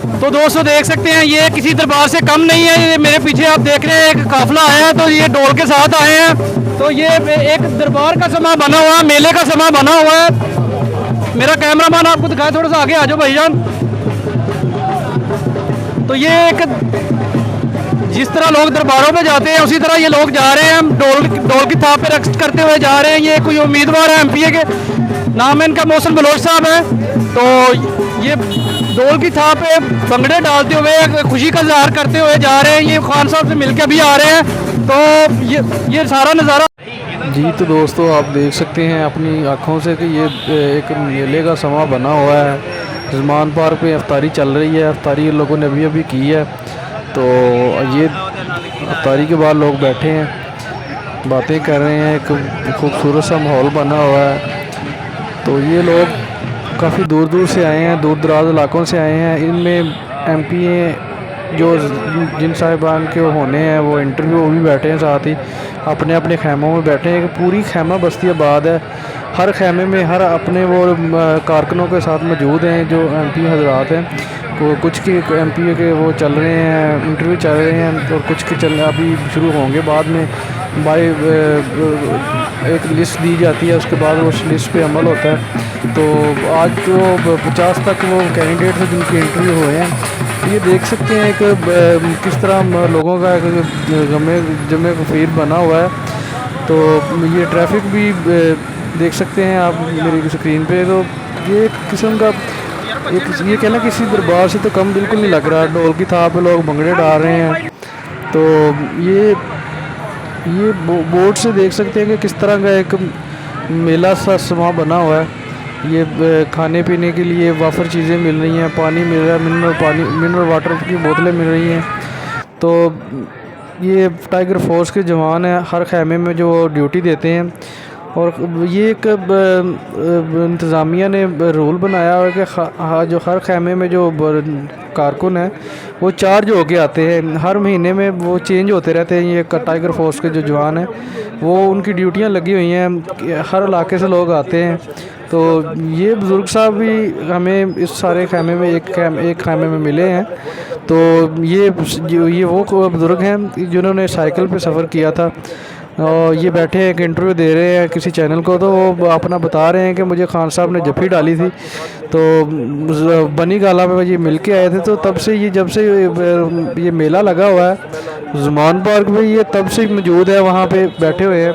तो दोस्तों देख सकते हैं ये किसी दरबार से कम नहीं है। ये मेरे पीछे आप देख रहे हैं एक काफिला आया है, तो ये ढोल के साथ आए हैं। तो ये एक दरबार का समा बना हुआ है, मेले का समा बना हुआ है। मेरा कैमरामैन आपको दिखाए, थोड़ा सा आगे आ जाओ भाईजान। तो ये एक जिस तरह लोग दरबारों पे जाते हैं उसी तरह ये लोग जा रहे हैं, ढोल की थाप पे रक्स करते हुए जा रहे हैं। ये कोई उम्मीदवार है एमपीए के, नाम है इनका मोहसिन बलोच साहब है। तो ये ढोल की थाप पे भंगड़े डालते हुए खुशी का इजहार करते हुए जा रहे हैं। ये खान साहब से मिलकर भी आ रहे हैं। तो ये सारा नज़ारा जी। तो दोस्तों आप देख सकते हैं अपनी आँखों से कि ये एक मेले का समा बना हुआ है। ज़मान पार्क पे अफ्तारी चल रही है। अफ्तारी लोगों ने अभी अभी की है। तो ये अफ्तारी के बाद लोग बैठे हैं, बातें कर रहे हैं। एक खूबसूरत सा माहौल बना हुआ है। तो ये लोग काफ़ी दूर दूर से आए हैं, दूर दराज इलाकों से आए हैं। इनमें एमपी जो जिन साहिबान के होने हैं वो इंटरव्यू, वो भी बैठे हैं, साथ ही अपने अपने खैमों में बैठे हैं। पूरी खैमा बस्ती आबाद है। हर खैमे में हर अपने वो कारकुनों के साथ मौजूद हैं जो एमपी हजरात हैं। तो कुछ के एमपी के वो चल रहे हैं, इंटरव्यू चल रहे हैं, और कुछ के अभी शुरू होंगे बाद में। बाय एक लिस्ट दी जाती है, उसके बाद उस लिस्ट पे अमल होता है। तो आज तो 50 तक वो कैंडिडेट हैं जिनके इंटरव्यू हुए हैं। ये देख सकते हैं एक किस तरह लोगों का जमे फीर बना हुआ है। तो ये ट्रैफिक भी देख सकते हैं आप मेरी स्क्रीन पे। तो ये एक किस्म का ये कहना किसी दरबार से तो कम बिल्कुल नहीं लग रहा। ढोल की थाप पे लोग भंगड़े डाल रहे हैं। तो ये बोर्ड से देख सकते हैं कि किस तरह का एक मेला सा समा बना हुआ है। ये खाने पीने के लिए वाफर चीज़ें मिल रही हैं, पानी मिल रहा है, मिनरल वाटर की बोतलें मिल रही हैं। तो ये टाइगर फोर्स के जवान हैं, हर खैमे में जो ड्यूटी देते हैं। और ये एक इंतज़ामिया ने रूल बनाया है कि जो हर खैमे में जो कारकुन है वो चार्ज होके आते हैं। हर महीने में वो चेंज होते रहते हैं। ये टाइगर फोर्स के जो जवान हैं वो उनकी ड्यूटियां लगी हुई हैं, हर इलाके से लोग आते हैं। तो ये बुज़ुर्ग साहब भी हमें इस सारे खैमे में एक खैमे में मिले हैं। तो ये वो बुज़ुर्ग हैं जिन्होंने साइकिल पे सफ़र किया था। और ये बैठे एक इंटरव्यू दे रहे हैं किसी चैनल को। तो वो अपना बता रहे हैं कि मुझे खान साहब ने जफ़ी डाली थी। तो बनी गाला में ये मिल के आए थे। तो तब से जब से ये मेला लगा हुआ है ज़मान पार्क में, ये तब से मौजूद है। वहाँ पे बैठे हुए हैं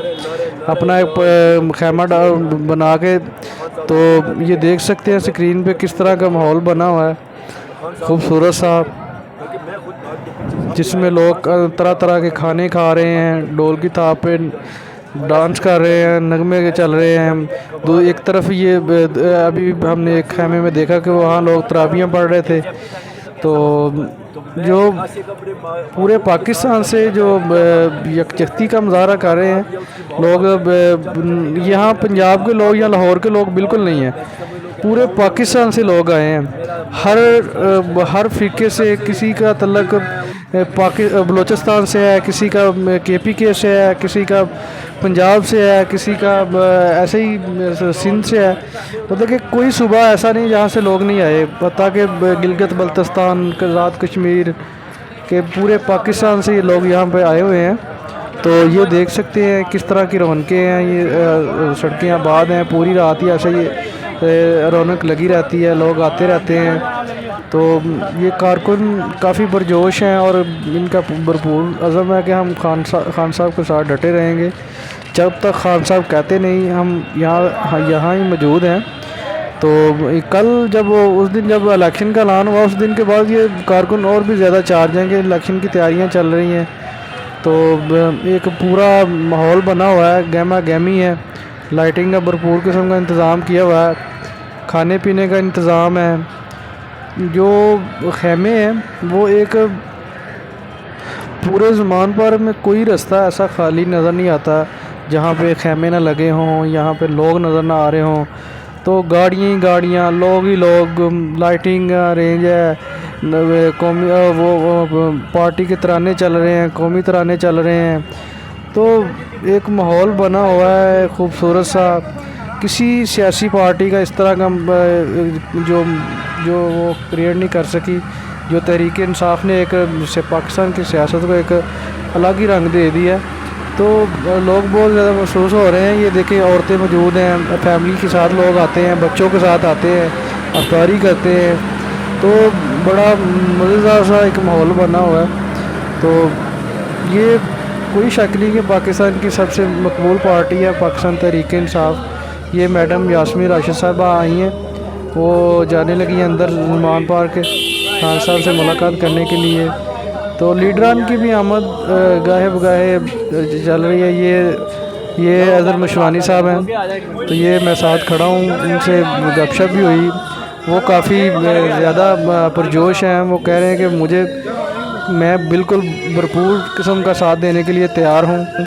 अपना एक खैमा बना के। तो ये देख सकते हैं स्क्रीन पे किस तरह का माहौल बना हुआ है, खूबसूरत सा, जिसमें लोग तरह तरह के खाने खा रहे हैं, ढोल की थाप पे डांस कर रहे हैं, नगमे के चल रहे हैं। एक तरफ ये अभी हमने एक खैमे में देखा कि वहाँ लोग तराबियाँ पढ़ रहे थे। तो जो पूरे पाकिस्तान से जो यकजहती का मुजाहरा कर रहे हैं लोग, यहाँ पंजाब के लोग या लाहौर के लोग बिल्कुल नहीं हैं, पूरे पाकिस्तान से लोग आए हैं। हर फ़िके से किसी का तल्लक बलूचिस्तान से है, किसी का KPK से है, किसी का पंजाब से है, किसी का ऐसे ही सिंध से है। मतलब कि कोई सूबा ऐसा नहीं जहाँ से लोग नहीं आए। पता कि गिलगित बल्तिस्तान, आज़ाद कश्मीर के पूरे पाकिस्तान से ये लोग यहाँ पे आए हुए हैं। तो ये देख सकते हैं किस तरह की रौनकें हैं। ये सड़कें आबाद हैं, पूरी रात ही ऐसे ही रौनक लगी रहती है, लोग आते रहते हैं। तो ये कारकुन काफ़ी पुरजोश हैं और इनका भरपूर अज़म है कि हम खान साहब के साथ डटे रहेंगे जब तक खान साहब कहते नहीं। हम यहाँ ही मौजूद हैं। तो कल उस दिन जब इलेक्शन का ऐलान हुआ, उस दिन के बाद ये कारकुन और भी ज़्यादा चार्ज हैं कि इलेक्शन की तैयारियाँ चल रही हैं। तो एक पूरा माहौल बना हुआ है, गहमा गहमी है, लाइटिंग का भरपूर किस्म का इंतज़ाम किया हुआ है, खाने पीने का इंतज़ाम है। जो खैमे हैं वो एक पूरे ज़मान पार्क में कोई रास्ता ऐसा खाली नज़र नहीं आता जहाँ पे खैमे ना लगे हों, यहाँ पे लोग नज़र ना आ रहे हों। तो गाड़ियाँ ही गाड़ियाँ, लोग ही लोग, लाइटिंग रेंज है, कौमी वो पार्टी के तराने चल रहे हैं, कौमी तराने चल रहे हैं। तो एक माहौल बना हुआ है खूबसूरत सा। किसी सियासी पार्टी का इस तरह का जो वो क्रिएट नहीं कर सकी जो तहरीक इंसाफ ने एक से पाकिस्तान की सियासत को एक अलग ही रंग दे दिया है। तो लोग बहुत ज़्यादा महसूस हो रहे हैं। ये देखें, औरतें मौजूद हैं, फैमिली के साथ लोग आते हैं, बच्चों के साथ आते हैं, अफ्तारी करते हैं। तो बड़ा मज़ेदार सा एक माहौल बना हुआ है। तो ये कोई शक नहीं कि पाकिस्तान की सबसे मकबूल पार्टी है पाकिस्तान तहरीक इंसाफ। ये मैडम यास्मीन राशिद साहबा आई हैं, वो जाने लगी हैं अंदर सलमान पार्क के खान साहब से मुलाकात करने के लिए। तो लीडरान की भी आमद गाहे बगाहे चल रही है। ये अज़हर मशवानी साहब हैं, तो ये मैं साथ खड़ा हूँ, उनसे गपशप भी हुई। वो काफ़ी ज़्यादा पुरजोश हैं। वो कह रहे हैं कि मैं बिल्कुल भरपूर किस्म का साथ देने के लिए तैयार हूँ।